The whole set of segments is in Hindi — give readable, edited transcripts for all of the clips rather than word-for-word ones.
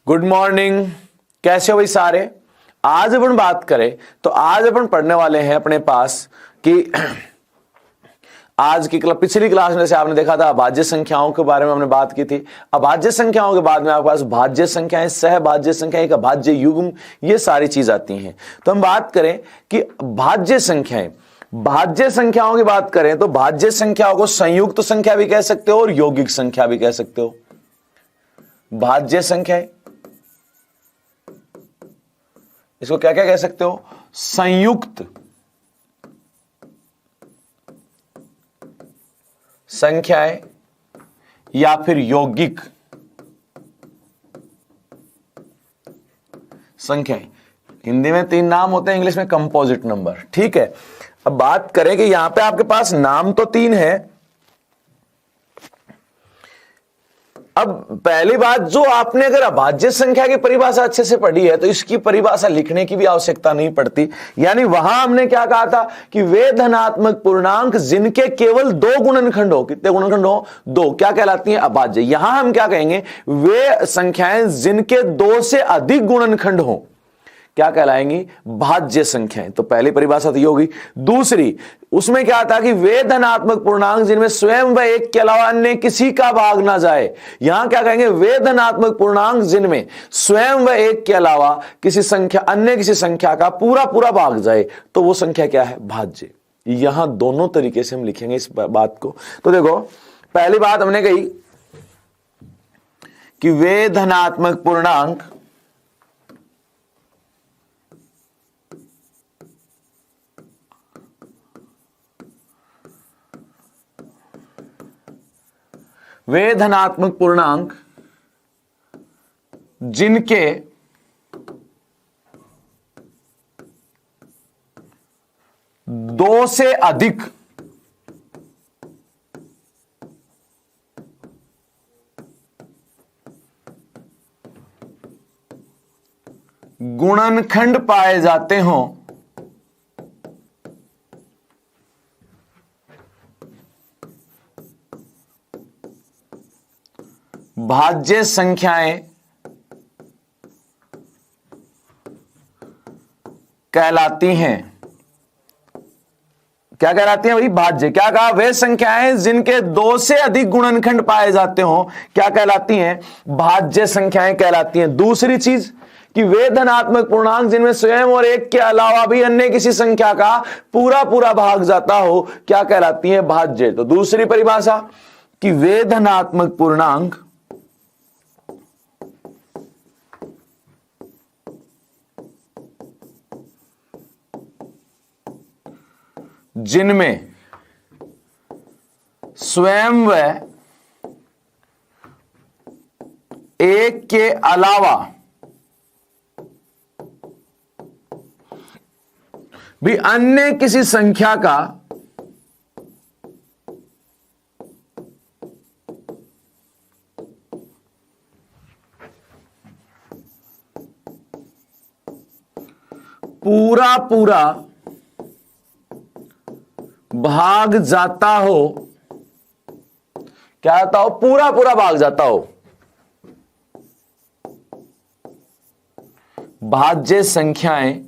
Good morning. कैसे हो भाई सारे। आज अपन बात करें तो आज अपन पढ़ने वाले हैं अपने पास कि आज की पिछली क्लास में से आपने देखा था अभाज्य संख्याओं के बारे में हमने बात की थी। अभाज्य संख्याओं के बाद में आपके पास भाज्य संख्याएं, सहभाज्य संख्याएं, एक अभाज्य युग्म, ये सारी चीज आती हैं। तो हम बात करें कि भाज्य संख्याएं, भाज्य संख्याओं की बात करें तो भाज्य संख्याओं को संयुक्त संख्या भी कह सकते हो और यौगिक संख्या भी कह सकते हो। भाज्य संख्याएं इसको क्या क्या कह सकते हो, संयुक्त संख्याएं या फिर यौगिक संख्याएं। हिंदी में 3 नाम होते हैं, इंग्लिश में कंपोजिट नंबर। ठीक है, अब बात करें कि यहां पे आपके पास नाम तो 3 है। अब पहली बात, जो आपने अगर अभाज्य संख्या की परिभाषा अच्छे से पढ़ी है तो इसकी परिभाषा लिखने की भी आवश्यकता नहीं पड़ती। यानी वहां हमने क्या कहा था कि वे धनात्मक पूर्णांक जिनके केवल 2 गुणनखंड हो, कितने गुणनखंड हो, 2, क्या कहलाती हैं, अभाज्य। यहां हम क्या कहेंगे, वे संख्याएं जिनके 2 से अधिक गुणनखंड हो क्या कहलाएंगी, भाज्य संख्याएं। तो पहली परिभाषा तो ये होगी। दूसरी, उसमें क्या था कि वे धनात्मक पूर्णांक जिनमें स्वयं व एक के अलावा अन्य किसी का भाग ना जाए। यहां क्या कहेंगे, वे धनात्मक पूर्णांक जिनमें स्वयं व एक के अलावा किसी संख्या, अन्य किसी संख्या का पूरा पूरा भाग जाए, तो वो संख्या क्या है, भाज्य। यहां दोनों तरीके से हम लिखेंगे इस बात को। तो देखो, पहली बात हमने कही कि वे धनात्मक पूर्णांक वे धनात्मक पूर्णांक जिनके 2 से अधिक गुणनखंड पाए जाते हों भाज्य संख्याएं कहलाती हैं। क्या कहलाती हैं भाई, भाज्य। क्या कहा, वे संख्याएं जिनके 2 से अधिक गुणनखंड पाए जाते हो क्या कहलाती हैं, भाज्य संख्याएं कहलाती हैं। दूसरी चीज कि वे धनात्मक पूर्णांक जिनमें स्वयं और एक के अलावा भी अन्य किसी संख्या का पूरा पूरा भाग जाता हो क्या कहलाती हैं, भाज्य। तो दूसरी परिभाषा कि वे धनात्मक पूर्णांक जिनमें स्वयं व एक के अलावा भी अन्य किसी संख्या का पूरा पूरा भाग जाता हो, क्या आता हो, पूरा पूरा भाग जाता हो, भाज्य संख्याएं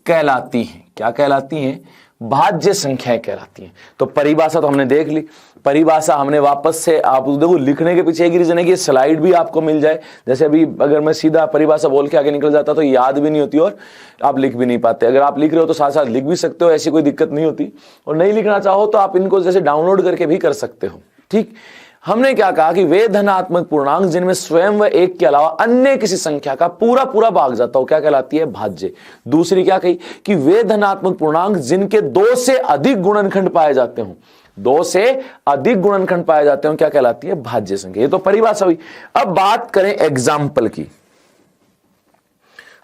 कहलाती हैं। क्या कहलाती हैं, भाज्य संख्याएं कहलाती हैं। तो परिभाषा तो हमने देख ली। परिभाषा हमने वापस से, आप देखो लिखने के पीछे एक रीजन है कि स्लाइड भी आपको मिल जाए। जैसे अभी अगर मैं सीधा परिभाषा बोल के आगे निकल जाता तो याद भी नहीं होती और आप लिख भी नहीं पाते। अगर आप लिख रहे हो तो साथ साथ लिख भी सकते हो, ऐसी कोई दिक्कत नहीं होती। और नहीं लिखना चाहो तो आप इनको जैसे डाउनलोड करके भी कर सकते हो। ठीक, हमने क्या कहा कि वे धनात्मक पूर्णांक जिनमें स्वयं व एक के अलावा अन्य किसी संख्या का पूरा पूरा भाग जाता हो क्या कहलाती है, भाज्य। दूसरी क्या कही कि वे धनात्मक पूर्णांक जिनके 2 से अधिक गुणनखंड पाए जाते हो, 2 से अधिक गुणनखंड पाए जाते हो क्या कहलाती है, भाज्य संख्या। ये तो परिभाषा हुई। अब बात करें एग्जाम्पल की।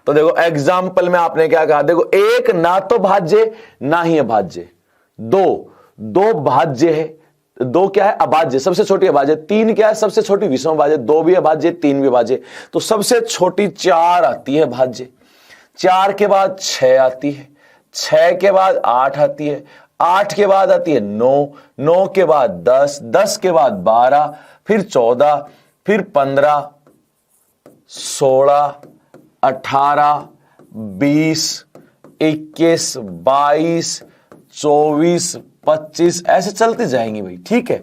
तो देखो एग्जाम्पल में आपने क्या कहा, देखो 1 ना तो भाज्य ना ही अभाज्य, 2 भाज्य है, 2 क्या है, अभाज्य, सबसे छोटी अभाज्य। 3 क्या है, सबसे छोटी विषम अभाज्य। 2 भी अभाज्य, 3 भी अभाज्य। तो सबसे छोटी 4 आती है भाज्य। 4 के बाद 6 आती है, 6 के बाद 8 आती है, 8 के बाद आती है 9, 9 के बाद 10, 10 के बाद 12, फिर 14, फिर 15, 16, 18, 20, 21, 22, 24, 25 ऐसे चलते जाएंगे भाई। ठीक है,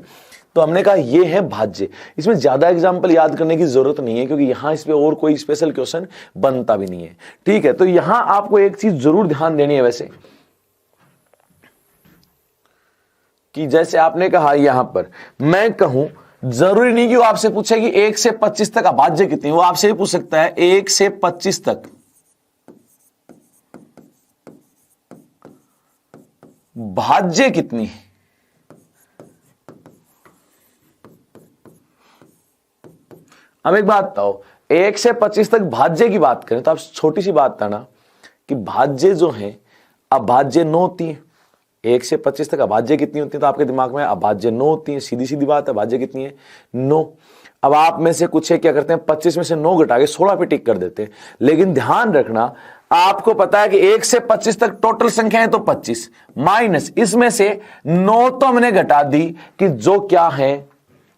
तो हमने कहा ये है भाज्य। इसमें ज्यादा एग्जाम्पल याद करने की जरूरत नहीं है क्योंकि यहां इस पे और कोई स्पेशल क्वेश्चन बनता भी नहीं है। ठीक है, तो यहां आपको एक चीज जरूर ध्यान देनी है वैसे, कि जैसे आपने कहा यहां पर मैं कहूं, जरूरी नहीं कि वो आपसे पूछे कि 1 से 25 तक अभाज्य कितनी है, वो आपसे ही पूछ सकता है 1 से 25 तक भाज्य कितनी है। अब एक बात बताओ, 1 से 25 तक भाज्य की बात करें तो आप छोटी सी बात था ना कि भाज्य जो है अभाज्य 9 होती है। 1 से 25 तक अभाज्य कितनी होती है, तो आपके दिमाग में अभाज्य 9 होती है। सीधी सीधी बात है, भाज्य कितनी है 9। अब आप में से कुछ है क्या करते हैं, 25 में से 9 घटा के 16 पे टिक कर देते हैं। लेकिन ध्यान रखना, आपको पता है कि 1 से 25 तक टोटल संख्या है तो 25 माइनस इसमें से 9 तो हमने घटा दी कि जो क्या है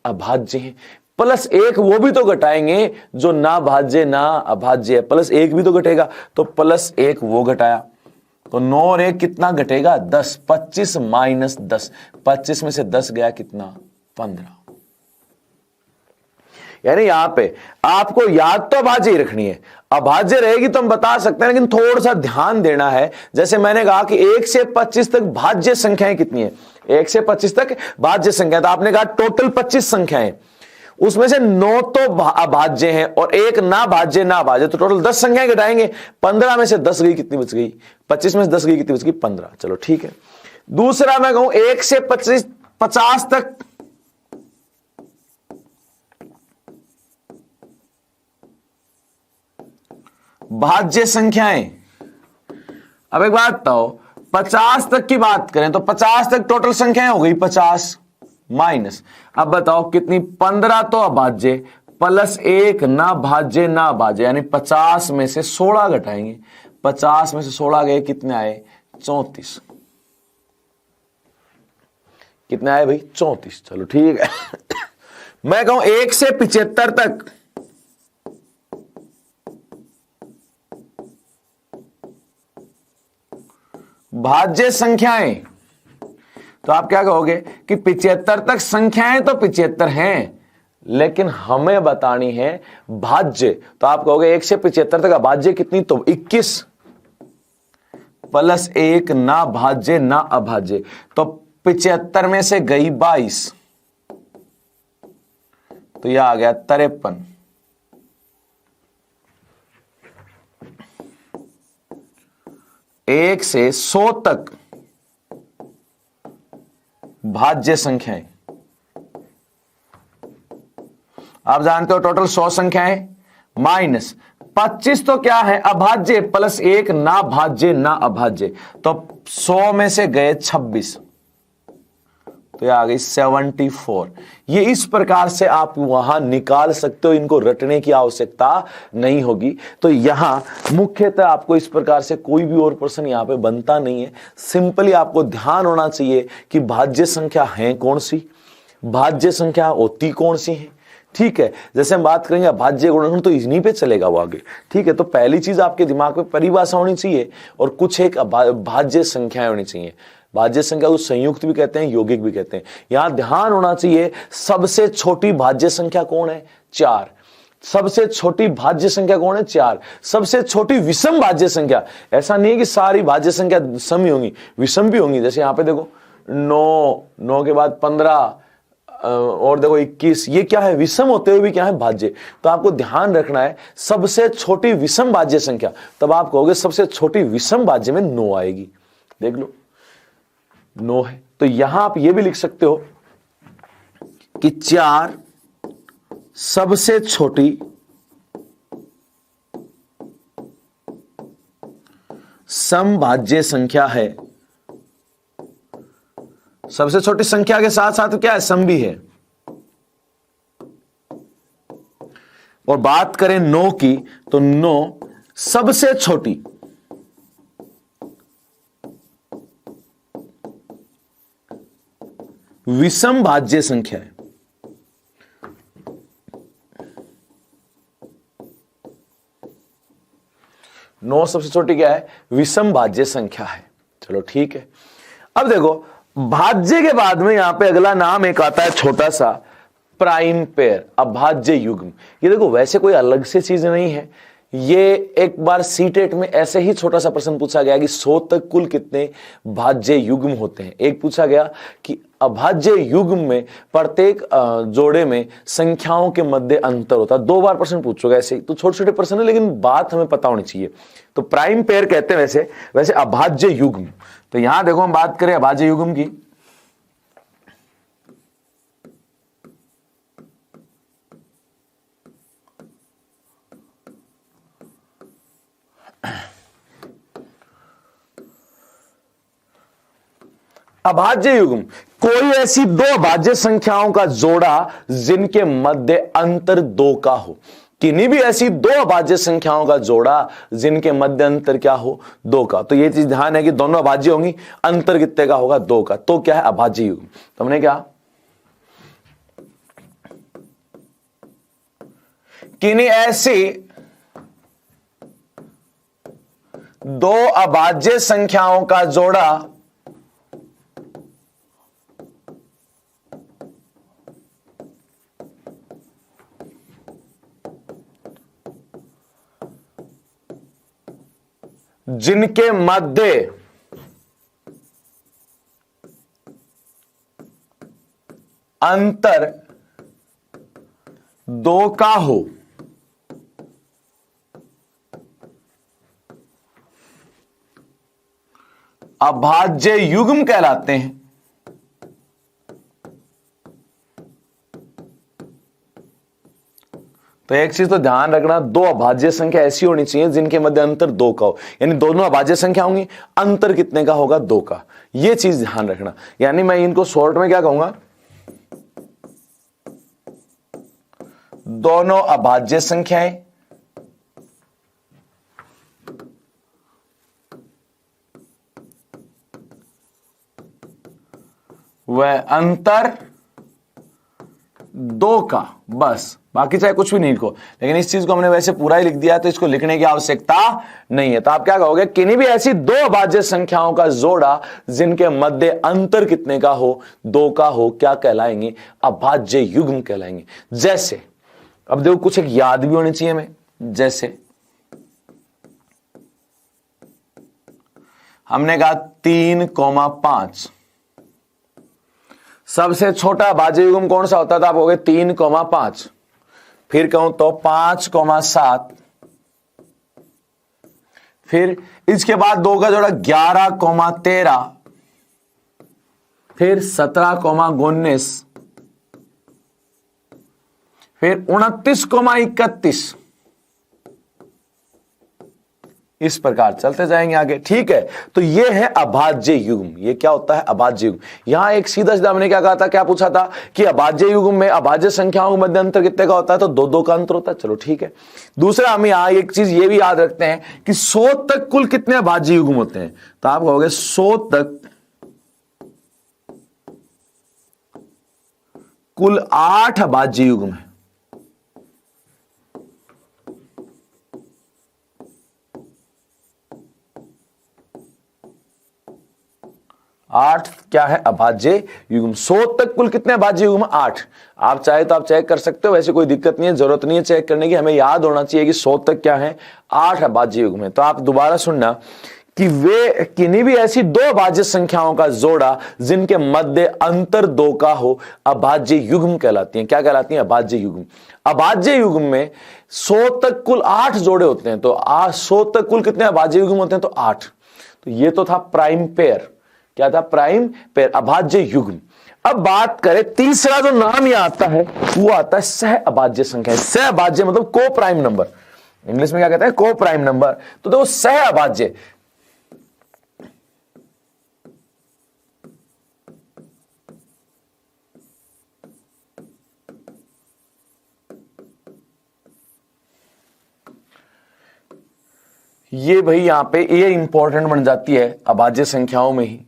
अभाज्य है, प्लस 1 वो भी तो घटाएंगे जो ना भाज्य ना अभाज्य है, प्लस 1 भी तो घटेगा, तो प्लस 1 वो घटाया, तो 9 और 1 कितना घटेगा 10, 25 माइनस 10, 25 में से 10 गया कितना 15। यानी यहां पे आपको याद तो अभाज्य ही रखनी है, अभाज्य रहेगी तो हम बता सकते हैं, लेकिन थोड़ा सा ध्यान देना है। जैसे मैंने कहा कि 1 से 25 तक भाज्य संख्याएं कितनी है, 1 से 25 तक भाज्य संख्या, तो आपने कहा टोटल 25 संख्याएं, उसमें से 9 तो अभाज्य हैं और 1 ना भाज्य ना अभाज्य, तो टोटल 10 संख्याएं घटाएंगे। 15 में से 10 गई कितनी बच गई, 25 में से 10 गई कितनी बच गई 15। चलो ठीक है। दूसरा मैं कहूं 1 से 50 तक भाज्य संख्याएं। अब एक बात बताओ, 50 तक की बात करें तो 50 तक टोटल संख्याएं हो गई 50 माइनस, अब बताओ कितनी 15 तो अभाज्य प्लस 1 ना भाज्य ना अभाज्य, यानी 50 में से 16 घटाएंगे, 50 में से 16 गए कितने आए 34, कितने आए भाई 34। चलो ठीक है। मैं कहूं 1 से 75 तक भाज्य संख्याएं, तो आप क्या कहोगे कि 75 तक संख्याएं तो 75 हैं, लेकिन हमें बतानी है भाज्य, तो आप कहोगे 1 से 75 तक अभाज्य कितनी, तो 21 प्लस 1 ना भाज्य ना अभाज्य, तो 75 में से गई 22, तो यह आ गया 53। 1 से 100 तक भाज्य संख्याएं, आप जानते हो टोटल 100 संख्याएं माइनस 25 तो क्या है अभाज्य प्लस 1 ना भाज्य ना अभाज्य, तो 100 में से गए 26, तो ये आ गई 74। ये इस प्रकार से आप वहां निकाल सकते हो, इनको रटने की आवश्यकता नहीं होगी। तो यहां मुख्यतः आपको इस प्रकार से कोई भी और प्रश्न यहां पे बनता नहीं है। सिंपली आपको ध्यान होना चाहिए कि भाज्य संख्या है कौन सी, भाज्य संख्या होती कौन सी है। ठीक है, जैसे हम बात करेंगे भाज्य गुणनखंड तो इन्हीं पे चलेगा वो आगे। ठीक है, तो पहली चीज आपके दिमाग में परिभाषा होनी चाहिए और कुछ एक भाज्य संख्याएं होनी चाहिए। भाज्य संख्या को संयुक्त भी कहते हैं, यौगिक भी कहते हैं। यहां ध्यान होना चाहिए सबसे छोटी भाज्य संख्या कौन है 4, सबसे छोटी भाज्य संख्या कौन है 4, सबसे छोटी विषम भाज्य संख्या, ऐसा नहीं है कि सारी भाज्य संख्या सम ही होंगी, विषम भी होंगी। जैसे यहां पे देखो 9 के बाद 15 और देखो 21, ये क्या है विषम होते हुए भी क्या है भाज्य। तो आपको ध्यान रखना है सबसे छोटी विषम भाज्य संख्या, तब आप कहोगे सबसे छोटी विषम भाज्य में 9 आएगी। देख लो 9 है, तो यहां आप ये भी लिख सकते हो कि 4 सबसे छोटी समभाज्य संख्या है। सबसे छोटी संख्या के साथ साथ क्या है सम भी है। और बात करें 9 की तो 9 सबसे छोटी विषम भाज्य संख्या है। 9 सबसे छोटी क्या है? विषम भाज्य संख्या है। चलो ठीक है। अब देखो भाज्य के बाद में यहां पे अगला नाम एक आता है छोटा सा, प्राइम पेयर, अभाज्य युग्म। ये देखो वैसे कोई अलग से चीज नहीं है, ये एक बार सीटेट में ऐसे ही छोटा सा प्रश्न पूछा गया कि 100 तक कुल कितने भाज्य युग्म होते हैं। एक पूछा गया कि अभाज्य युग्म में प्रत्येक जोड़े में संख्याओं के मध्य अंतर होता है। 2 बार प्रश्न पूछोगे ऐसे ही, तो छोटे छोटे प्रश्न है लेकिन बात हमें पता होनी चाहिए। तो प्राइम पेयर कहते हैं वैसे अभाज्य युग्म। तो यहां देखो हम बात करें अभाज्य युग्म की, अभाज्य युग्म कोई ऐसी 2 अभाज्य संख्याओं का जोड़ा जिनके मध्य अंतर 2 का हो। किन्हीं भी ऐसी 2 अभाज्य संख्याओं का जोड़ा जिनके मध्य अंतर क्या हो? 2 का। तो ये चीज ध्यान है कि दोनों अभाज्य होंगी, अंतर कितने का होगा? 2 का। तो क्या है? अभाज्य युग्म। तो हमने क्या, किन्हीं ऐसी 2 अभाज्य संख्याओं का जोड़ा जिनके मध्य अंतर 2 का हो, अभाज्य युग्म कहलाते हैं। तो एक चीज तो ध्यान रखना, 2 अभाज्य संख्या ऐसी होनी चाहिए जिनके मध्य अंतर 2 का हो, यानी दोनों अभाज्य संख्या होंगी, अंतर कितने का होगा? 2 का। ये चीज ध्यान रखना। यानी मैं इनको शॉर्ट में क्या कहूंगा, दोनों अभाज्य संख्याएं वह अंतर 2 का, बस। बाकी चाहे कुछ भी नहीं लिखो, लेकिन इस चीज को हमने वैसे पूरा ही लिख दिया तो इसको लिखने की आवश्यकता नहीं है। तो आप क्या कहोगे, किन्हीं भी ऐसी 2 अभाज्य संख्याओं का जोड़ा जिनके मध्य अंतर कितने का हो? 2 का हो, क्या कहलाएंगे? अभाज्य युग्म कहलाएंगे। जैसे अब देखो कुछ एक याद भी होनी चाहिए हमें, जैसे हमने कहा 3,5, सबसे छोटा अभाज्य युग्म कौन सा होता था? आप कहोगे 3,5। फिर कहूं तो 5,7, फिर इसके बाद 2 का जोड़ा 11,13, फिर 17,19, फिर 29,31। इस प्रकार चलते जाएंगे आगे, ठीक है। तो ये है अभाज्य युग्म। ये क्या होता है? अभाज्य युग्म। यहां एक सीधा सीधा हमने क्या कहा था, क्या पूछा था कि अभाज्य युग्म में अभाज्य संख्याओं के मध्य अंतर कितने का होता है? तो 2-2 का अंतर होता है। चलो ठीक है। दूसरा हम यहां एक चीज ये भी याद रखते हैं कि 100 तक कुल कितने अभाज्य युग्म होते हैं? तो आप कहोगे 100 तक कुल 8 अभाज्य युग्म है। 8 क्या है? अभाज्य युग्म। 100 तक कुल कितने अभाज्य युग्म? 8। आप चाहे तो आप चेक कर सकते हो, वैसे कोई दिक्कत नहीं है, जरूरत नहीं है चेक करने की। हमें याद होना चाहिए कि 100 तक क्या है? 8 अभाज्य युग्म है। तो आप दोबारा सुनना कि वे किन्हीं भी ऐसी 2 अभाज्य संख्याओं का जोड़ा जिनके मध्य अंतर 2 का हो, अभाज्य युग्म कहलाती हैं। क्या कहलाती हैं? अभाज्य युग्म। अभाज्य युग्म में 100 तक कुल 8 जोड़े होते हैं। तो 100 तक कुल कितने अभाज्य युग्म होते हैं? तो 8। तो ये तो था प्राइम पेयर। क्या था? प्राइम पेयर, अभाज्य युग्म। अब बात करें तीसरा जो नाम यहां आता है वो आता है सह अभाज्य संख्या। सह अभाज्य मतलब को प्राइम नंबर, इंग्लिश में क्या कहते हैं? को प्राइम नंबर। तो देखो सह अभाज्य, ये भाई यहां पे ये इंपॉर्टेंट बन जाती है अभाज्य संख्याओं में ही।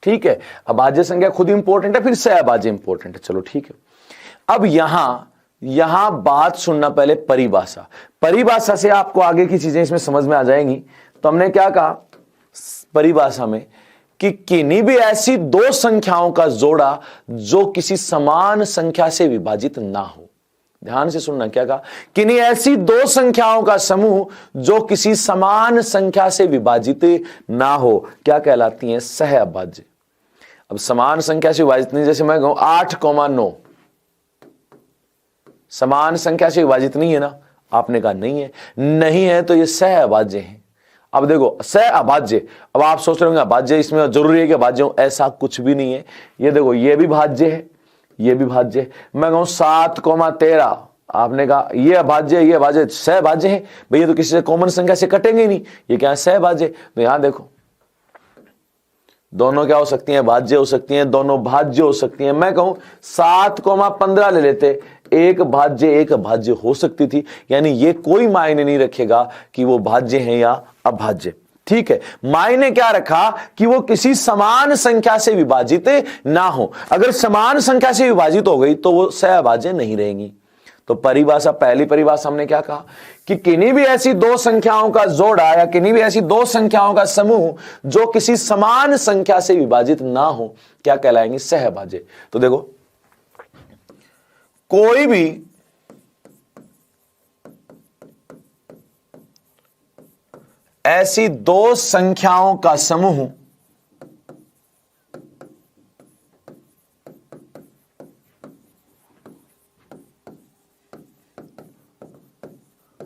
ठीक है, अभाज्य संख्या खुद इंपॉर्टेंट है, फिर सहअभाज्य इंपॉर्टेंट है। चलो ठीक है, अब यहां बात सुनना पहले परिभाषा। परिभाषा से आपको आगे की चीजें इसमें समझ में आ जाएंगी। तो हमने क्या कहा परिभाषा में कि किन्हीं भी ऐसी दो संख्याओं का जोड़ा जो किसी समान संख्या से विभाजित ना हो। ध्यान से सुनना, क्या कहा, किन्हीं ऐसी दो संख्याओं का समूह जो किसी समान संख्या से विभाजित ना हो, क्या कहलाती हैं, सहअभाज्य। अब समान संख्या से विभाजित नहीं, जैसे मैं कहूं 8,9 समान संख्या से विभाजित नहीं है ना, आपने कहा नहीं है तो ये सहअभाज्य है। अब देखो सहअभाज्य, अब आप सोच रहे होंगे अभाज्य इसमें जरूरी है कि अभाज्य हो, ऐसा कुछ भी नहीं है। ये देखो ये भी भाज्य है, ये भी भाज्य है। मैं कहूं 7,13, आपने कहा ये अभाज्य, ये अभाज्य, सहभाज्य है भैया, तो किसी से कॉमन संख्या से कटेंगे नहीं, ये क्या है, सहभाज्य। तो यहां देखो दोनों क्या हो सकती हैं, भाज्य हो सकती हैं, दोनों भाज्य हो सकती हैं। मैं कहूं 7,15 ले लेते, एक भाज्य एक अभाज्य हो सकती थी, यानी ये कोई मायने नहीं रखेगा कि वो भाज्य है या अभाज्य। ठीक है, मायने क्या रखा कि वो किसी समान संख्या से विभाजित ना हो। अगर समान संख्या से विभाजित हो गई तो वो सहअभाज्य नहीं रहेंगी। तो परिभाषा, पहली परिभाषा हमने क्या कहा कि किन्हीं भी ऐसी दो संख्याओं का जोड़ा या किन्हीं भी ऐसी दो संख्याओं का समूह जो किसी समान संख्या से विभाजित ना हो, क्या कहलाएंगे, सहअभाज्य। तो देखो कोई भी ऐसी दो संख्याओं का समूह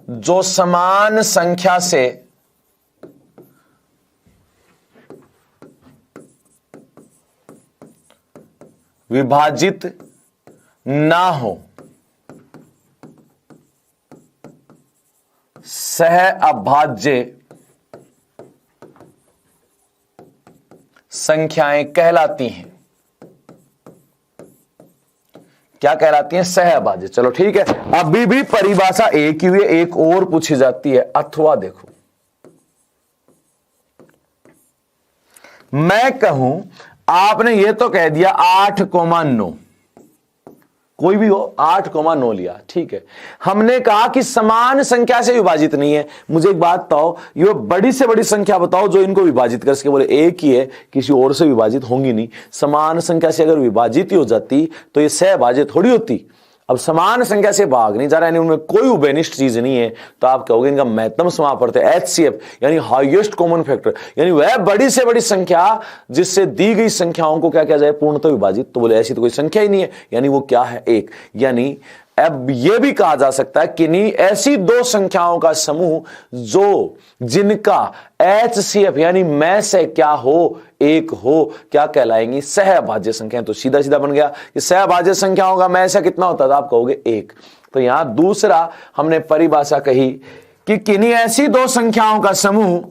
जो समान संख्या से विभाजित ना हो, सहअभाज्य संख्याएं कहलाती हैं। क्या कहलाती हैं, सहअभाज्य। चलो ठीक है, अभी भी परिभाषा एक ही हुई, एक और पूछी जाती है, अथवा देखो मैं कहूं, आपने ये तो कह दिया 8,9, कोई भी हो 8,9 लिया, ठीक है। हमने कहा कि समान संख्या से विभाजित नहीं है। मुझे एक बात बताओ, ये बड़ी से बड़ी संख्या बताओ जो इनको विभाजित कर सके। बोले एक ही है, किसी और से विभाजित होंगी नहीं। समान संख्या से अगर विभाजित ही हो जाती तो ये सहअभाज्य थोड़ी होती। अब समान संख्या से भाग नहीं जा रहा है, उनमें कोई उभयनिष्ठ चीज नहीं है, तो आप कहोगे इनका महत्तम समापवर्त है, HCF यानी हाईएस्ट कॉमन फैक्टर, यानी वह बड़ी से बड़ी संख्या जिससे दी गई संख्याओं को क्या किया जाए, पूर्णतः विभाजित। तो बोले ऐसी तो कोई संख्या ही नहीं है, यानी वो क्या है, एक। यानी अब यह भी कहा जा सकता है कि नहीं ऐसी दो संख्याओं का समूह जो जिनका HCF यानी में से क्या हो, एक हो, क्या कहलाएंगी, सहअभाज्य संख्या। तो सीधा सीधा बन गया कि सहअभाज्य संख्याओं का में से कितना होता था, आप कहोगे एक। तो यहां दूसरा हमने परिभाषा कही कि किन्हीं ऐसी दो संख्याओं का समूह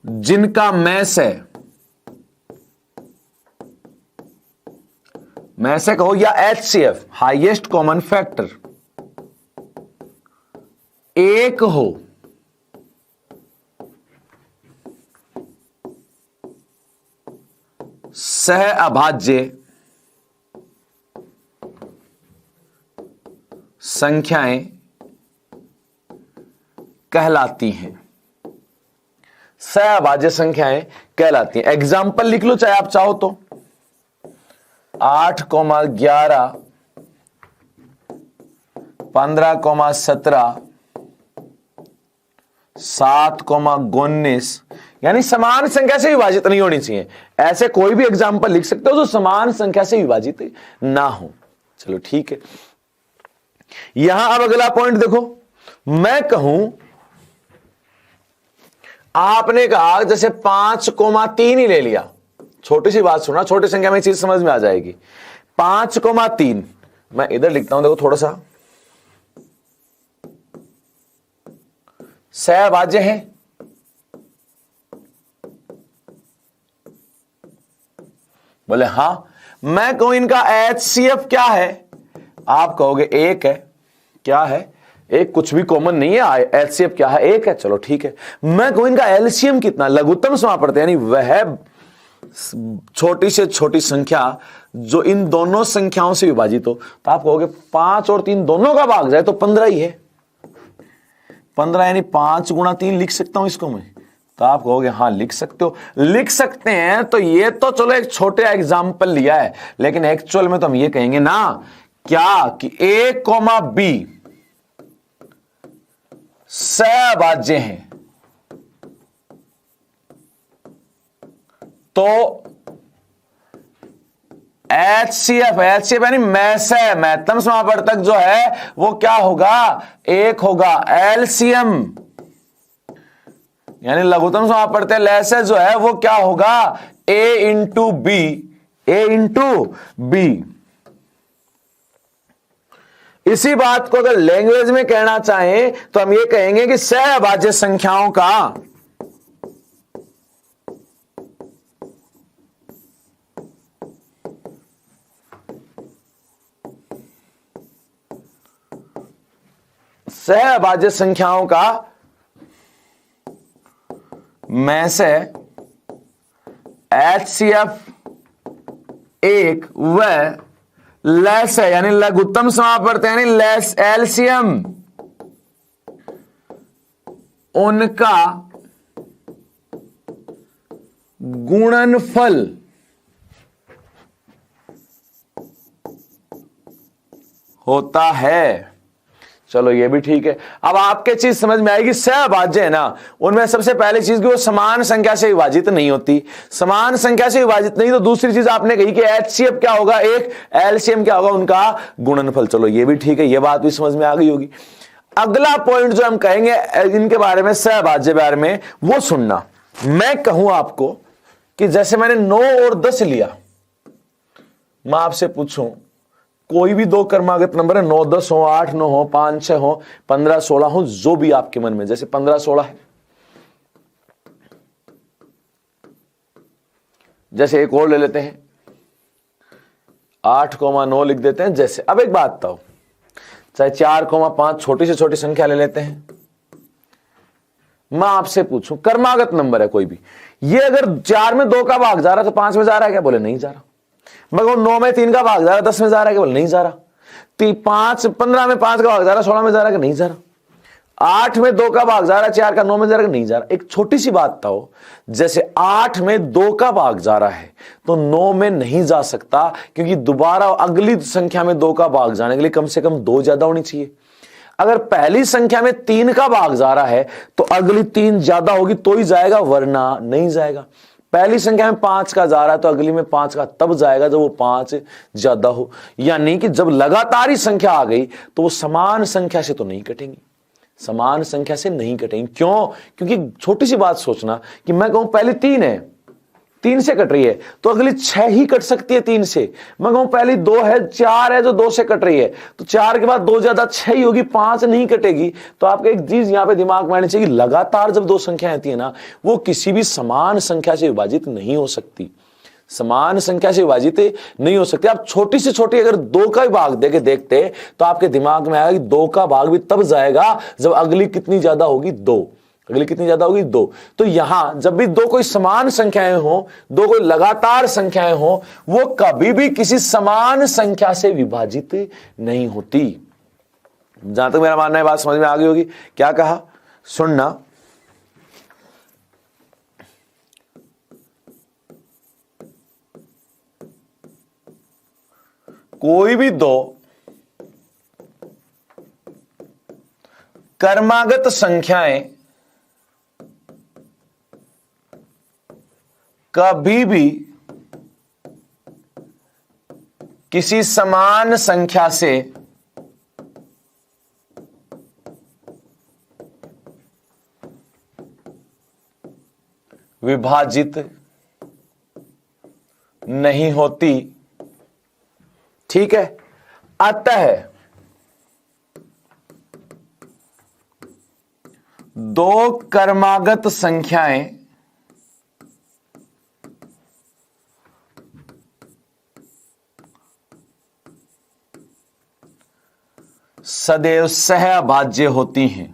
जिनका में से कहो या HCF हाईएस्ट कॉमन फैक्टर एक हो, सहअभाज्य संख्याएं कहलाती हैं। सहअभाज्य संख्याएं कहलाती हैं। एग्जाम्पल लिख लो चाहे आप चाहो तो, 8,11, 15,17, 7,19 यानी समान संख्या से विभाजित नहीं होनी चाहिए। ऐसे कोई भी एग्जाम्पल लिख सकते हो जो समान संख्या से विभाजित ना हो। चलो ठीक है, यहां अब अगला पॉइंट देखो, मैं कहूं आपने कहा जैसे 5,3 ही ले लिया, छोटी सी बात सुना, छोटी संख्या में चीज समझ में आ जाएगी। 5,3 मैं इधर लिखता हूं, देखो थोड़ा सा, सहअभाज्य है, बोले हां। मैं कहूं इनका HCF क्या है, आप कहोगे एक है। क्या है? एक, कुछ भी कॉमन नहीं है। HCF क्या है? एक है। चलो ठीक है। मैं कहूं इनका LCM कितना, लघुत्तम समापवर्त यानी वह छोटी से छोटी संख्या जो इन दोनों संख्याओं से विभाजित हो, तो आप कहोगे 5 और 3 दोनों का भाग जाए तो 15 ही है। 15 यानी 5 गुणा 3 लिख सकता हूं इसको मैं, तो आप कहोगे हां लिख सकते हो। लिख सकते हैं तो ये तो चलो एक छोटे एग्जाम्पल लिया है, लेकिन एक्चुअल में तो हम ये कहेंगे ना क्या कि A, B सहभाज्य हैं, तो HCF यानी महत्तम समापवर्तक जो है वो क्या होगा, एक होगा। LCM यानी लघुत्तम समापवर्तक लैसे जो है वो क्या होगा, A इंटू बी। इसी बात को अगर लैंग्वेज में कहना चाहें तो हम ये कहेंगे कि सहभाज्य संख्याओं का सहभाज्य संख्याओं का में से HCF एक व लेस है यानी लघुत्तम समापवर्तक यानी लेस LCM उनका गुणनफल होता है। चलो ये भी ठीक है। अब आपके चीज समझ में आएगी, सहभाज्य है ना, उनमें सबसे पहली चीज कि वो समान संख्या से विभाजित नहीं होती। समान संख्या से विभाजित नहीं तो दूसरी चीज आपने कही कि HCF क्या होगा एक, LCM क्या होगा उनका गुणनफल। चलो ये भी ठीक है, ये बात भी समझ में आ गई होगी। अगला पॉइंट जो हम कहेंगे इनके बारे में, सहभाज्य बारे में, वो सुनना। मैं कहूं आपको कि जैसे मैंने 9 और 10 लिया, मैं आपसे पूछूं कोई भी दो क्रमागत नंबर है, 9 10 हो, 8 9 हो, 5 6 हो, 15 16 हो, जो भी आपके मन में, जैसे 15 16 है, जैसे एक और ले लेते हैं 8,9 लिख देते हैं। जैसे अब एक बात बताओ, चाहे 4,5 छोटी से छोटी संख्या ले लेते हैं। मैं आपसे पूछूं क्रमागत नंबर है कोई भी, ये अगर 4 में 2 का भाग जा रहा तो 5 में जा रहा है क्या? बोले नहीं जा रहा। मैं कहूं 9 में 3 का भाग जा रहा, 10 में जा रहा है क्या? बोले नहीं जा रहा। 15 में 5 का भाग जा रहा, 16 में जा रहा है कि नहीं जा रहा। 8 में 2 का भाग जा रहा, 4 का 9 में जा रहा है कि नहीं जा रहा। एक छोटी सी बात बताओ, जैसे 8 में 2 का भाग जा रहा है तो 9 में नहीं जा सकता, क्योंकि दोबारा अगली संख्या में 2 का भाग जाने के लिए कम से कम 2 ज्यादा होनी चाहिए। अगर पहली संख्या में 3 का भाग जा रहा है तो अगली 3 ज्यादा होगी तो ही जाएगा, वरना नहीं जाएगा। पहली संख्या में 5 का जा रहा है तो अगली में 5 का तब जाएगा जब वो 5 ज्यादा हो। यानी कि जब लगातार ही संख्या आ गई तो वो समान संख्या से तो नहीं कटेंगी, समान संख्या से नहीं कटेंगी। क्यों? क्योंकि छोटी सी बात सोचना कि मैं कहूं पहले 3 है, 3 से कट रही है तो अगली 6 ही कट सकती है 3 से। मैं कहूं पहली 2 है, 4 है जो 2 से कट रही है, तो 4 के बाद 2 ज्यादा 6 ही होगी, 5 नहीं कटेगी। तो आपको एक चीज यहां पे दिमाग में आनी चाहिए, लगातार जब 2 संख्याएं आती है ना, वो किसी भी समान संख्या से विभाजित नहीं हो सकती, समान संख्या से विभाजित नहीं हो सकती। आप छोटी से छोटी अगर 2 का भाग देके देखते तो आपके दिमाग में आएगा कि 2 का भाग भी तब जाएगा जब अगली कितनी ज्यादा होगी, 2। अगली कितनी ज्यादा होगी, 2। तो यहां जब भी 2 कोई समान संख्याएं हो, 2 कोई लगातार संख्याएं हो, वो कभी भी किसी समान संख्या से विभाजित नहीं होती। जहां तक मेरा मानना है बात समझ में आ गई होगी। क्या कहा, सुनना। कोई भी 2 क्रमागत संख्याएं कभी भी किसी समान संख्या से विभाजित नहीं होती। ठीक है, अतः 2 क्रमागत संख्याएं सदैव सहअभाज्य होती हैं।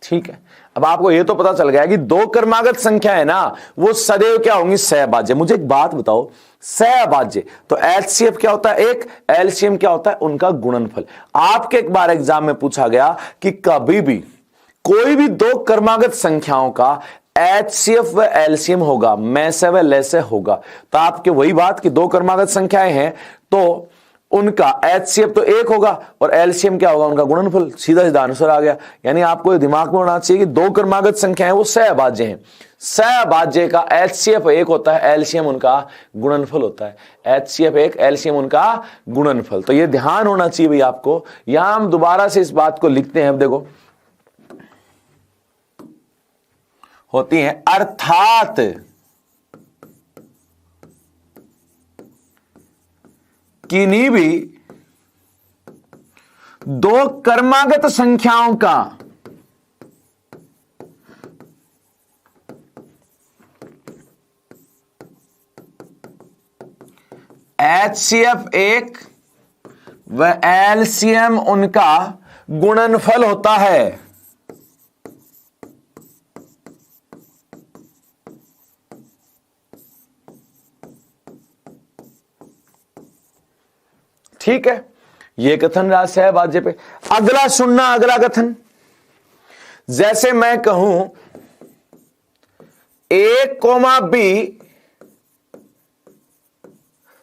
ठीक है, अब आपको यह तो पता चल गया कि दो क्रमागत संख्या है ना, वो सदैव क्या होंगी, सहअभाज्य। मुझे एक बात बताओ, सहअभाज्य तो एचसीएफ क्या होता है, एक एलसीएम क्या होता है, उनका गुणनफल। आपके एक बार एग्जाम में पूछा गया कि कभी भी कोई भी दो क्रमागत संख्याओं का एचसीएफ व एलसीएम होगा, में से व ले से होगा, तो आपके वही बात कि दो क्रमागत संख्याएं हैं तो उनका एचसीएफ तो एक होगा और एलसीएम क्या होगा, उनका गुणनफल। सीधा सीधा आंसर आ गया। यानी आपको ये दिमाग में होना चाहिए कि दो क्रमागत संख्याएं वो सहअभाज्य हैं। सहअभाज्य का एचसीएफ एक होता है, एलसीएम उनका गुणनफल होता है। एचसीएफ एक, एलसीएम उनका गुणनफल। तो ये ध्यान होना चाहिए भाई आपको। यहां हम दोबारा से इस बात को लिखते हैं। अब देखो, होती है अर्थात किन्हीं भी दो क्रमागत संख्याओं का एचसीएफ एक व एलसीएम उनका गुणनफल होता है। ठीक है, यह कथन रहा सहअभाज्य पे। अगला सुनना, अगला कथन, जैसे मैं कहूं ए कोमा बी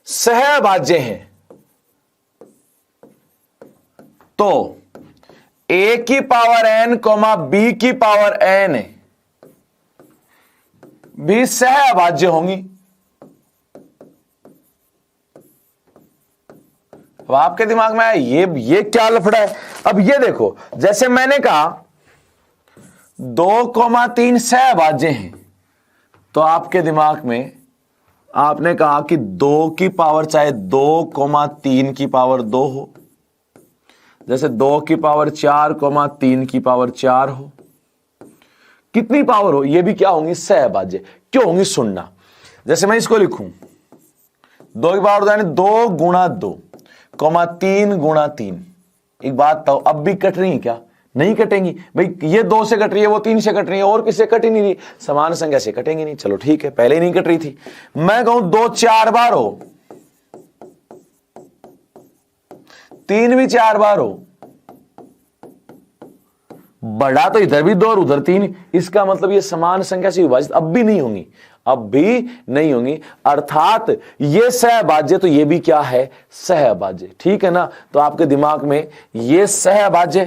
सहअभाज्य हैं, तो ए की पावर एन कोमा बी की पावर एन भी सहअभाज्य होंगी। अब आपके दिमाग में आया ये क्या लफड़ा है। अब ये देखो, जैसे मैंने कहा 2,3 सहअभाज्य हैं, तो आपके दिमाग में आपने कहा कि 2 की पावर चाहे 2,3 की पावर 2 हो, जैसे 2 की पावर 4, 3 की पावर 4 हो, कितनी पावर हो, ये भी क्या होंगी, सहअभाज्य। क्यों होंगी, सुनना। जैसे मैं इसको लिखूं 2 की पावर 2 यानी 2 गुणा 2, 3 गुणा 3। एक बात बताओ, अब भी कट रही है क्या, नहीं कटेंगी भाई। ये 2 से कट रही है, वो 3 से कट रही है, और किससे कट ही नहीं रही, समान संख्या से कटेंगे नहीं। चलो ठीक है, पहले ही नहीं कट रही थी। मैं कहूं 2 4 बार हो, 3 भी 4 बार हो, बढ़ा तो इधर भी 2 और उधर 3, इसका मतलब ये समान संख्या से विभाजित अब भी नहीं होंगी, अब भी नहीं होंगी। अर्थात ये सहअभाज्य, तो ये भी क्या है, सहअभाज्य। ठीक है ना। तो आपके दिमाग में ये सहअभाज्य,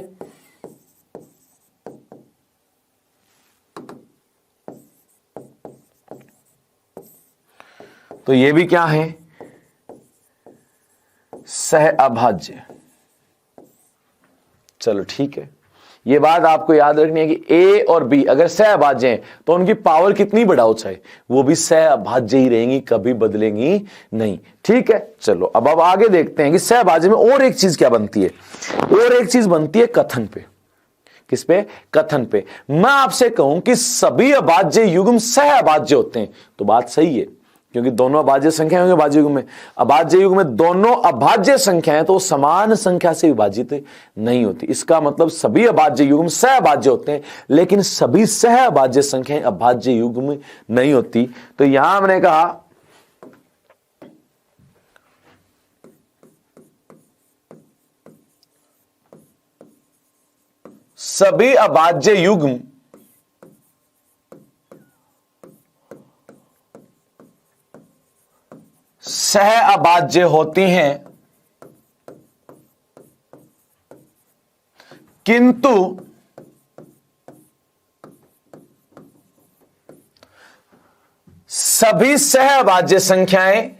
तो ये भी क्या है, सहअभाज्य। चलो ठीक है, ये बात आपको याद रखनी है कि ए और बी अगर सहअभाज्य हैं तो उनकी पावर कितनी बढ़ाओ चाहे, वो भी सहअभाज्य ही रहेंगी, कभी बदलेंगी नहीं। ठीक है, चलो अब आगे देखते हैं कि सहअभाज्य में और एक चीज क्या बनती है। और एक चीज बनती है कथन पे। किस पे, कथन पे। मैं आपसे कहूं कि सभी अभाज्य युग्म सहअभाज्य होते हैं, तो बात सही है, क्योंकि दोनों अभाज्य संख्या होंगे अभाज्य युग्म में। अभाज्य युग्म में दोनों अभाज्य संख्याएं तो समान संख्या से विभाजित नहीं होती। इसका मतलब सभी अभाज्य युग्म सहअभाज्य होते हैं, लेकिन सभी सहअभाज्य संख्याएं अभाज्य युग्म नहीं होती। तो यहां हमने कहा सभी अभाज्य युग्म सहअभाज्य होती हैं, किंतु सभी सहअभाज्य संख्याएं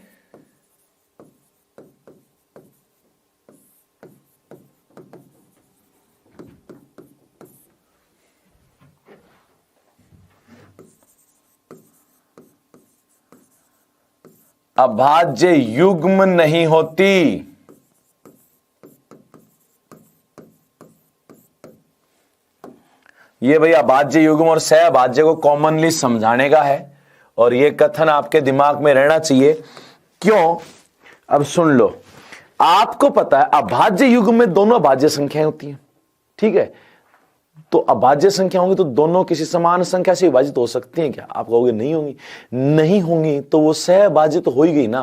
अभाज्य युग्म नहीं होती। ये भाई अभाज्य युग्म और सहअभाज्य को कॉमनली समझाने का है, और ये कथन आपके दिमाग में रहना चाहिए। क्यों? अब सुन लो, आपको पता है अभाज्य युग्म में दोनों अभाज्य संख्याएं होती हैं, ठीक है। तो अभाज्य संख्या होंगी तो दोनों किसी समान संख्या से विभाजित हो सकती हैं क्या? आप कहोगे नहीं होंगी। नहीं होंगी तो वो सहअभाज्य तो हो ही गई ना।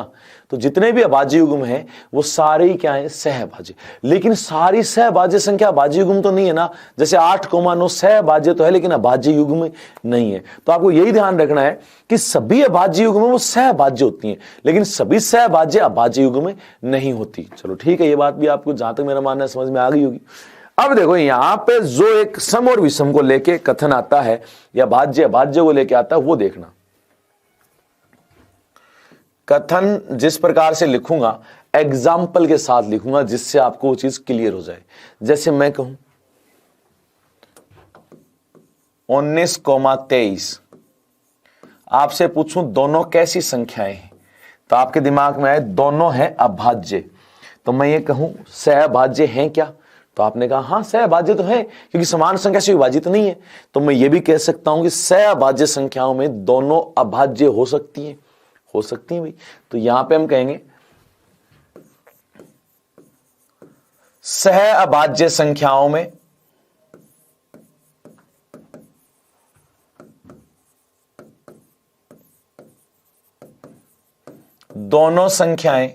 तो जितने भी अभाज्य युग्म हैं वो सारे ही क्या है? सहअभाज्य। लेकिन सारी सहअभाज्य संख्या अभाज्य युग्म तो नहीं है ना। जैसे 8,9 सहअभाज्य तो है लेकिन अभाज्य युग्म नहीं है। तो आपको यही ध्यान रखना है कि सभी अभाज्य युग्म वो सहअभाज्य होती हैं, लेकिन सभी सहअभाज्य अभाज्य युग्म में नहीं होती। चलो ठीक है, ये बात भी आपको जहां तक मेरा मानना है समझ में आ गई होगी। अब देखो यहां पे जो एक सम और विषम को लेके कथन आता है या भाज्य अभाज्य को लेके आता है वो देखना। कथन जिस प्रकार से लिखूंगा एग्जाम्पल के साथ लिखूंगा जिससे आपको वो चीज क्लियर हो जाए। जैसे मैं कहूं 19,23 आपसे पूछूं दोनों कैसी संख्याएं हैं, तो आपके दिमाग में आए दोनों हैं अभाज्य। तो मैं ये कहूं सहअभाज्य हैं क्या? तो आपने कहा हाँ सहअभाज्य तो है क्योंकि समान संख्या से विभाजित नहीं है। तो मैं ये भी कह सकता हूं कि सहअभाज्य संख्याओं में दोनों अभाज्य हो सकती हैं। हो सकती हैं भाई। तो यहां पे हम कहेंगे सहअभाज्य संख्याओं में दोनों संख्याएं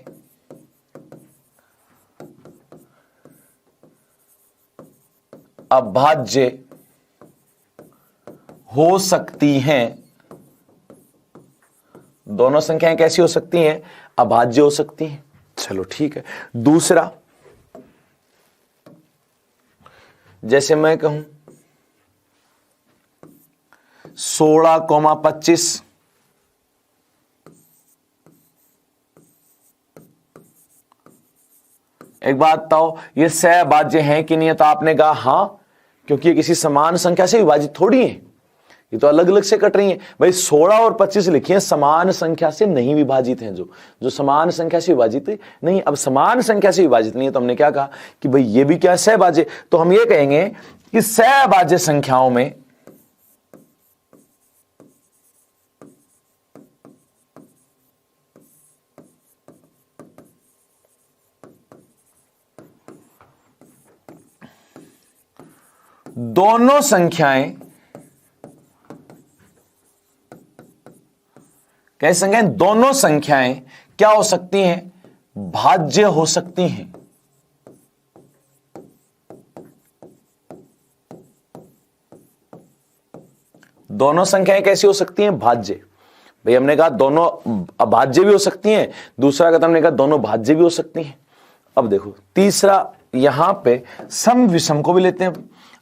अभाज्य हो सकती हैं। दोनों संख्याएं कैसी हो सकती हैं? अभाज्य हो सकती हैं। चलो ठीक है। दूसरा, जैसे मैं कहूं 16,25 एक बात बताओ ये सहअभाज्य हैं कि नहीं है? तो आपने कहा हाँ, क्योंकि ये किसी समान संख्या से विभाजित थोड़ी है, ये तो अलग अलग से कट रही है। भाई 16 और 25 लिखिए समान संख्या से नहीं विभाजित हैं, जो समान संख्या से विभाजित नहीं। अब समान संख्या से विभाजित नहीं है तो हमने क्या कहा कि भाई ये भी क्या सहअभाज्य। तो हम ये कहेंगे कि सहअभाज्य संख्याओं में दोनों संख्याएं कैसी संख्याएं? दोनों संख्याएं क्या हो सकती हैं? भाज्य हो सकती हैं। दोनों संख्याएं कैसी हो सकती हैं? भाज्य। भाई हमने कहा दोनों अभाज्य भी हो सकती हैं, दूसरा कदम हमने कहा दोनों भाज्य भी हो सकती हैं। अब देखो तीसरा, यहां पे सम विषम को भी लेते हैं।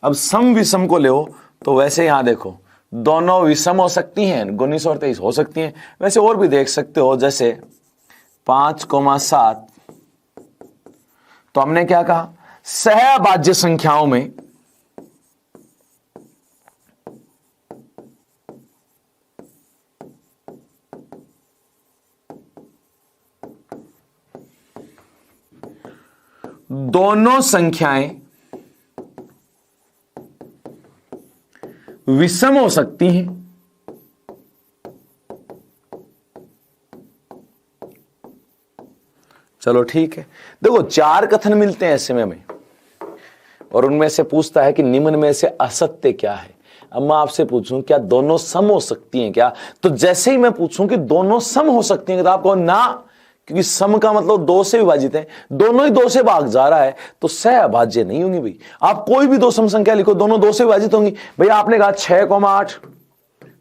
अब सम विषम को ले तो वैसे यहां देखो दोनों विषम हो सकती हैं, 19 और 23 हो सकती हैं। वैसे और भी देख सकते हो, जैसे 5,7 तो हमने क्या कहा सहअभाज्य संख्याओं में दोनों संख्याएं विषम हो सकती हैं। चलो ठीक है। देखो 4 कथन मिलते हैं ऐसे में हमें, और उनमें से पूछता है कि निम्न में से असत्य क्या है। अब मैं आपसे पूछूं क्या दोनों सम हो सकती हैं क्या? तो जैसे ही मैं पूछूं कि दोनों सम हो सकती हैं तो आप कहो ना, क्योंकि सम का मतलब 2 से विभाजित है, दोनों ही 2 से भाग जा रहा है तो सहअभाज्य नहीं होंगी। भाई आप कोई भी 2 सम संख्या लिखो, दोनों 2 से विभाजित होंगी। भाई आपने कहा 6,8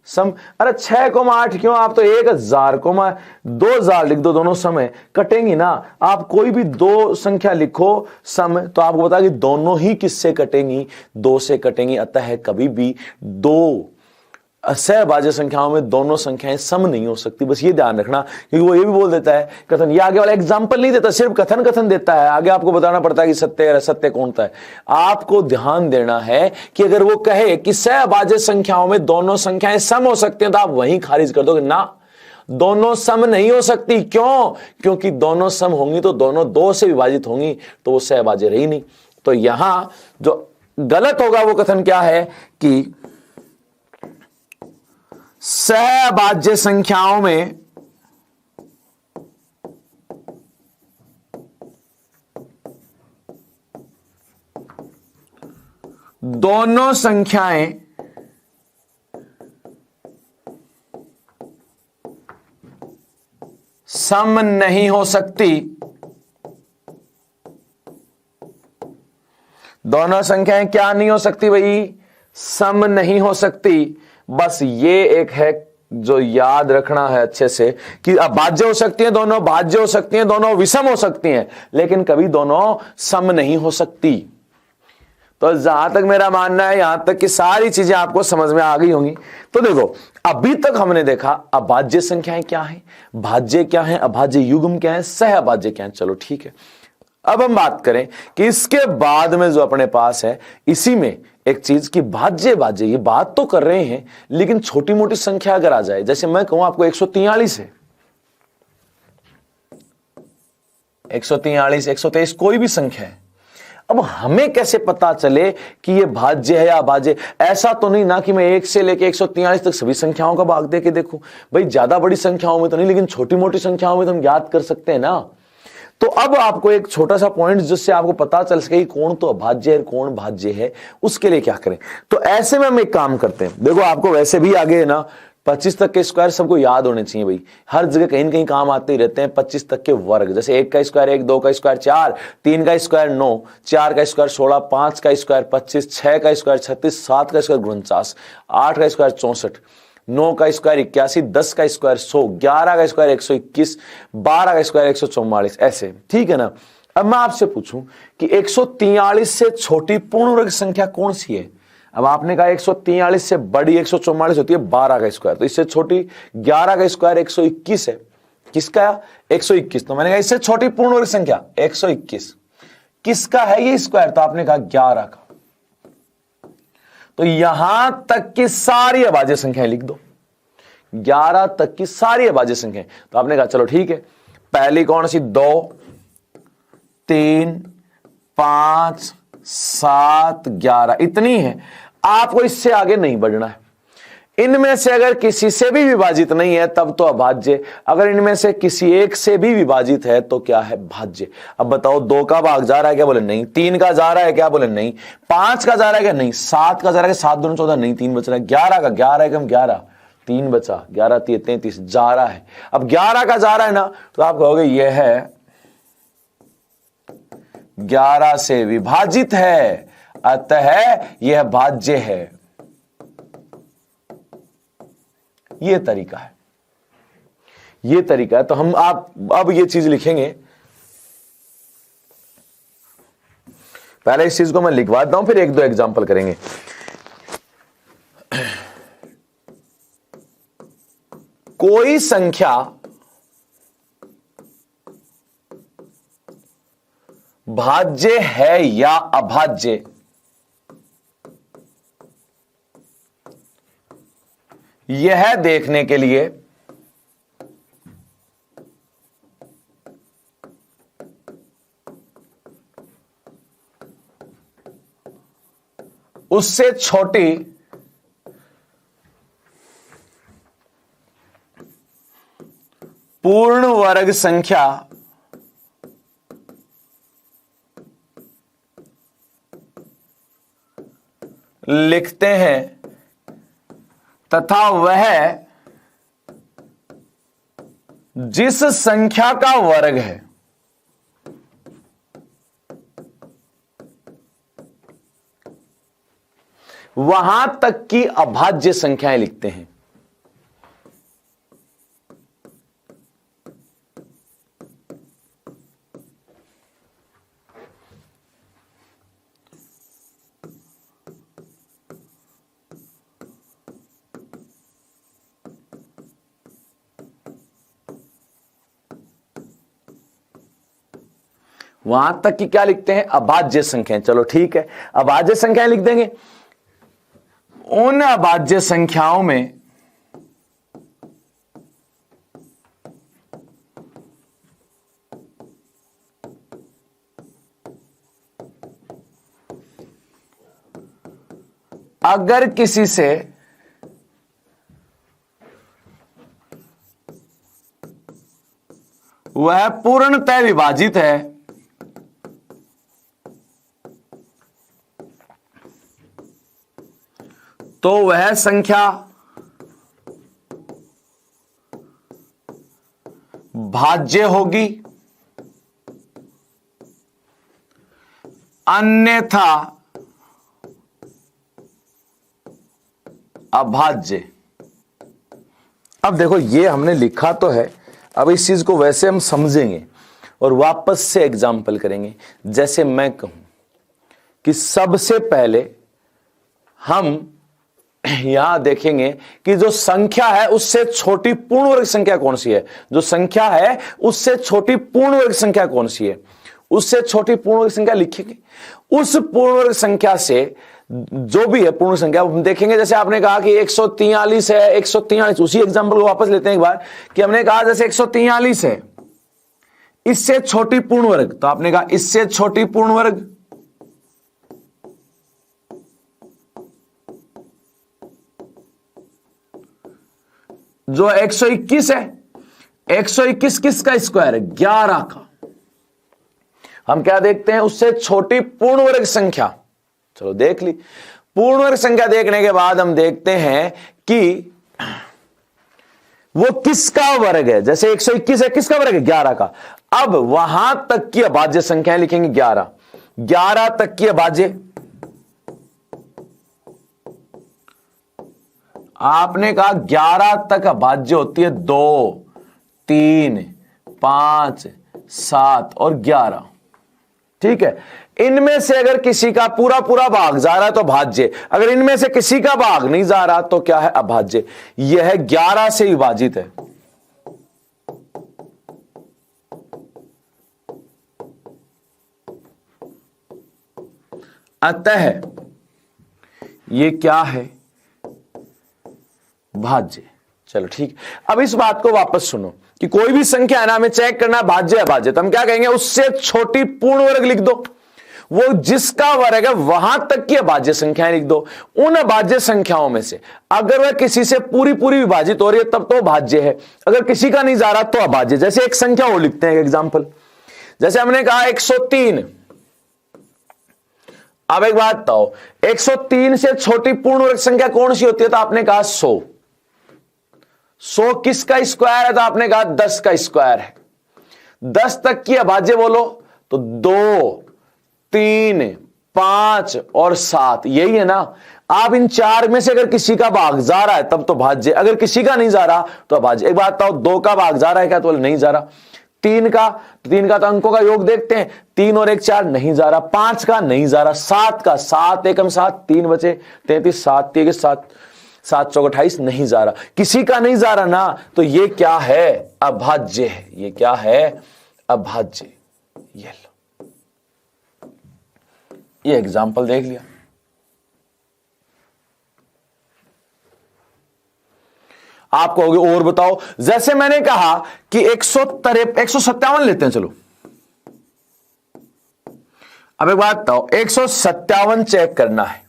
सम, अरे 6,8 क्यों? आप तो 1,000,2,000 लिख दो, दोनों सम है, कटेंगी ना। आप कोई भी 2 संख्या लिखो सम, तो आपको बता कि दोनों ही किससे कटेंगी? 2 से कटेंगी। अतः कभी भी 2 सहअभाज्य संख्याओं में दोनों संख्याएं सम नहीं हो सकती। बस ये ध्यान रखना, क्योंकि वो ये भी बोल देता है कथन, ये आगे वाला एग्जाम्पल नहीं देता, सिर्फ कथन देता है, आगे आपको बताना पड़ता है कि सत्य या असत्य कौन सा है। आपको ध्यान देना है कि अगर वो कहे कि सहअभाज्य संख्याओं में दोनों संख्याएं सम हो सकती हैं तो आप वहीं खारिज कर दोगे, ना दोनों सम नहीं हो सकती। क्यों? क्योंकि दोनों सम होंगी तो दोनों 2 से विभाजित होंगी, तो वो सहअभाज्य रही नहीं। तो यहां जो गलत होगा वो कथन क्या है कि सहअभाज्य संख्याओं में दोनों संख्याएं सम नहीं हो सकती। दोनों संख्याएं क्या नहीं हो सकती भाई? सम नहीं हो सकती। बस ये एक है जो याद रखना है अच्छे से कि अभाज्य हो सकती हैं दोनों, भाज्य हो सकती हैं दोनों, विषम हो सकती हैं, लेकिन कभी दोनों सम नहीं हो सकती। तो जहां तक मेरा मानना है, यहां तक कि सारी चीजें आपको समझ में आ गई होंगी। तो देखो, अभी तक हमने देखा अभाज्य संख्याएं क्या हैं, भाज्य क्या हैं, अभाज्य युग्म क्या है, सहअभाज्य क्या है। चलो ठीक है, अब हम बात करें कि इसके बाद में जो अपने पास है, इसी में एक चीज की भाज्य भाज्य, ये बात तो कर रहे हैं, लेकिन छोटी मोटी संख्या अगर आ जाए, जैसे मैं कहूं आपको 143 है, 143, 123, कोई भी संख्या है, अब हमें कैसे पता चले कि ये भाज्य है या अभाज्य? ऐसा तो नहीं ना कि मैं 1 से लेके 143 तक सभी संख्याओं का भाग दे के देखूं। भाई ज्यादा बड़ी संख्याओं में तो नहीं, लेकिन छोटी मोटी संख्याओं में तो हम याद कर सकते हैं ना। तो अब आपको एक छोटा सा पॉइंट जिससे आपको पता चल सके कि कौन तो अभाज्य है कौन भाज्य है, उसके लिए क्या करें? तो ऐसे में हम एक काम करते हैं। देखो, आपको वैसे भी आगे है ना 25 तक के स्क्वायर सबको याद होने चाहिए भाई, हर जगह कहीं ना कहीं काम आते ही रहते हैं। 25 तक के वर्ग, जैसे 1 का स्क्वायर 1, 2 का स्क्वायर 4, 3 का स्क्वायर 9, 4 का स्क्वायर 16, 5 का स्क्वायर 25, 6 का स्क्वायर 36, 7 का स्क्वायर 49, 8 का स्क्वायर 64, 9 का स्क्वायर 81, 10 का स्क्वायर 100, 11 का स्क्वायर 121, 12 का स्क्वायर 144, ऐसे। ठीक है ना? अब मैं आपसे पूछूं कि 143 से छोटी पूर्ण वर्ग संख्या कौन सी है? अब आपने कहा 143 से बड़ी 144 होती है 12 का स्क्वायर, तो इससे छोटी 11 का स्क्वायर 121 है। किसका? 121। तो मैंने कहा इससे छोटी पूर्ण वर्ग संख्या 121 किसका है ये स्क्वायर? तो आपने कहा 11 का। तो यहां तक की सारी अभाज्य संख्याएं लिख दो, 11 तक की सारी अभाज्य संख्याएं। तो आपने कहा चलो ठीक है, पहली कौन सी? 2, 3, 5, 7, 11, इतनी है। आपको इससे आगे नहीं बढ़ना है। इनमें से अगर किसी से भी विभाजित नहीं है तब तो अभाज्य, अगर इनमें से किसी एक से भी विभाजित है तो क्या है? भाज्य। अब बताओ, 2 का भाग जा रहा है क्या? बोले नहीं। 3 का जा रहा है क्या? बोले नहीं। 5 का जा रहा है क्या? नहीं। 7 का जा रहा है? 7 दूनी 14, नहीं, 3 बच रहा है। 11 का, 11 एकम 11, 3 बचा, 11 3 33, जा रहा है। अब 11 का जा रहा है ना, तो आप कहोगे यह है 11 से विभाजित है, अतः यह भाज्य है। यह तरीका है, यह तरीका है। तो हम आप अब यह चीज लिखेंगे। पहले इस चीज को मैं लिखवा देता हूं, फिर 1-2 एग्जांपल करेंगे। कोई संख्या भाज्य है या अभाज्य, यह देखने के लिए उससे छोटी पूर्ण वर्ग संख्या लिखते हैं तथा वह जिस संख्या का वर्ग है वहां तक की अभाज्य संख्याएं लिखते हैं। वहां तक की क्या लिखते हैं? अभाज्य संख्याएं। चलो ठीक है, अभाज्य संख्याएं लिख देंगे। उन अभाज्य संख्याओं में अगर किसी से वह पूर्णतः विभाजित है तो वह संख्या भाज्य होगी, अन्यथा अभाज्य। अब देखो ये हमने लिखा तो है, अब इस चीज को वैसे हम समझेंगे और वापस से एग्जाम्पल करेंगे। जैसे मैं कहूं कि सबसे पहले हम यहां देखेंगे कि जो संख्या है उससे छोटी पूर्ण वर्ग संख्या कौन सी है, जो संख्या है उससे छोटी पूर्ण वर्ग संख्या कौन सी है, उससे छोटी पूर्ण वर्ग संख्या लिखेंगे। उस पूर्ण वर्ग संख्या से जो भी है पूर्ण संख्या हम देखेंगे। जैसे आपने कहा कि 143 है, 143, उसी एग्जांपल को वापस लेते हैं एक बार कि हमने कहा जैसे 143 है, इससे छोटी पूर्ण वर्ग, तो आपने कहा इससे छोटी पूर्ण वर्ग, जो 121 है, 121 किसका स्क्वायर है, 11 का। हम क्या देखते हैं, उससे छोटी पूर्ण वर्ग संख्या। चलो देख ली पूर्ण वर्ग संख्या। देखने के बाद हम देखते हैं कि वो किसका वर्ग है। जैसे 121 है, किसका वर्ग है, 11 का। अब वहां तक की अभाज्य संख्याएं लिखेंगे 11, 11 तक की अभाज्य। आपने कहा 11 तक अभाज्य होती है 2, 3, 5, 7 और 11। ठीक है, इनमें से अगर किसी का पूरा पूरा भाग जा रहा है तो भाज्य, अगर इनमें से किसी का भाग नहीं जा रहा तो क्या है, अभाज्य। यह 11 से विभाजित है। अतः ये क्या है, भाज्य। चलो ठीक। अब इस बात को वापस सुनो कि कोई भी संख्या है ना, हमें चेक करना भाज्य अभाज्य, तो हम क्या कहेंगे, उससे छोटी पूर्ण वर्ग लिख दो। वो जिसका वर्ग है वहां तक की अभाज्य संख्याएं लिख दो। उन अभाज्य संख्याओं में से अगर वह किसी से पूरी पूरी विभाजित हो रही है तब तो भाज्य है, अगर किसी का नहीं जा रहा तो अभाज्य। जैसे एक संख्या और लिखते हैं, एक एग्जांपल। जैसे हमने कहा 103। अब एक बात बताओ, 103 से छोटी पूर्ण वर्ग संख्या कौन सी होती है, तो आपने कहा 100। 100 किसका स्क्वायर है, तो आपने कहा 10 का स्क्वायर है। 10 तक की अभाज्य बोलो तो 2, 3, 5 और 7, यही है ना। आप इन चार में से अगर किसी का भाग जा रहा है तब तो भाज्य, अगर किसी का नहीं जा रहा तो अभाज्य। एक बात बताओ, 2 का भाग जा रहा है क्या, तो नहीं जा रहा। 3 का तो अंकों का योग देखते हैं, 3 और 1 4, नहीं जा रहा। 5 का नहीं जा रहा। 7 का, 7 एकम 7, 3 बचे 33, 7 3 7, 7 चौक 28, नहीं जा रहा। किसी का नहीं जा रहा ना, तो ये क्या है, अभाज्य है। ये क्या है, अभाज्य। ये लो, ये एग्जाम्पल देख लिया। आप कहोगे और बताओ। जैसे मैंने कहा कि 157 लेते हैं, चलो। अब एक बात बताओ, 157 चेक करना है।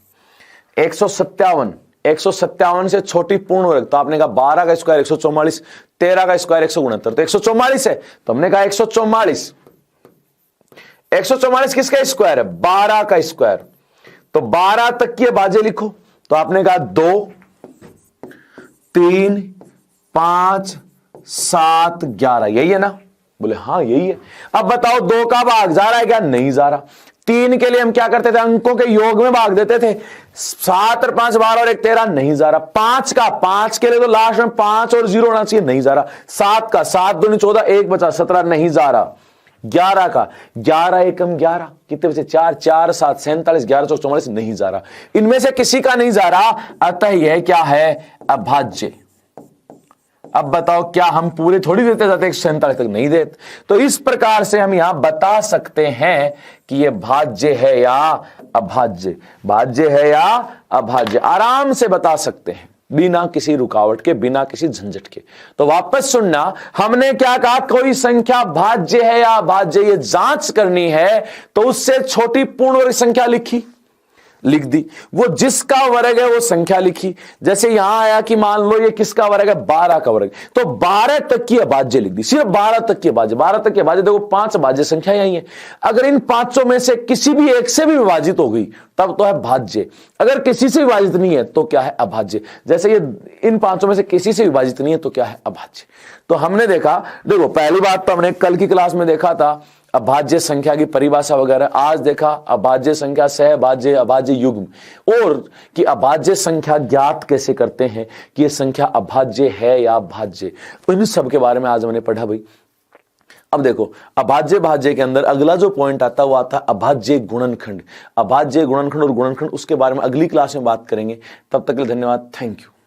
157 से छोटी पूर्ण वर्ग, तो आपने कहा 12 का स्क्वायर 144, 13 का स्क्वायर 169, तो 144 है, तो हमने कहा 144। 144 किसका स्क्वायर है, 12 का स्क्वायर। तो 12 तक की अभाज्य लिखो, तो आपने कहा 2, 3, 5, 7, 11, यही है ना। बोले हाँ यही है। अब बताओ 2 का भाग जा रहा है क्या, नहीं जा रहा। 3 के लिए हम क्या करते थे, अंकों के योग में भाग देते थे। 7 और 5 12 और 1 13, नहीं जा रहा। 5 के लिए तो लास्ट में 5 और 0 होना चाहिए, नहीं जा रहा। 7 का 7 दूनी 14, 1 बचा 17, नहीं जा रहा। 11 का 11 एकम 11, कितने बचे 4 4 7 47, 11 चौक 44, नहीं जा रहा। इनमें से किसी का नहीं जा रहा, अतः यह क्या है, अभाज्य। अब बताओ, क्या हम पूरे थोड़ी देते जाते 147 तक, नहीं देते। तो इस प्रकार से हम यहां बता सकते हैं कि यह भाज्य है या अभाज्य, भाज्य है या अभाज्य, आराम से बता सकते हैं, बिना किसी रुकावट के, बिना किसी झंझट के। तो वापस सुनना, हमने क्या कहा, कोई संख्या भाज्य है या अभाज्य, ये जांच करनी है तो उससे छोटी पूर्ण वर्ग संख्या लिखी। लिख दी, वो जिसका वर्ग है वो संख्या लिखी। जैसे यहां आया कि मान लो ये किसका वर्ग है, 12 का वर्ग, तो 12 तक की अभाज्य लिख दी, सिर्फ 12 तक की अभाज्य। 12 तक की अभाज्य देखो 5 अभाज्य संख्या यही है, अगर इन पांचों में से किसी भी एक से भी विभाजित हो गई तब तो है भाज्य, अगर किसी से विभाजित नहीं है तो क्या है, अभाज्य। जैसे ये इन पांचों में से किसी से विभाजित नहीं है तो क्या है, अभाज्य। तो हमने देखा, देखो पहली बात तो हमने कल की क्लास में देखा था अभाज्य संख्या की परिभाषा वगैरह, आज देखा अभाज्य संख्या, सहभाज्य, अभाज्य, युग्म, और कि अभाज्य संख्या ज्ञात कैसे करते हैं कि ये संख्या अभाज्य है या भाज्य, इन सब के बारे में आज हमने पढ़ा भाई। अब देखो अभाज्य भाज्य के अंदर अगला जो पॉइंट आता है वो आता है अभाज्य गुणनखंड। अभाज्य गुणनखंड और गुणनखंड उसके बारे में अगली क्लास में बात करेंगे। तब तक के लिए धन्यवाद, थैंक यू।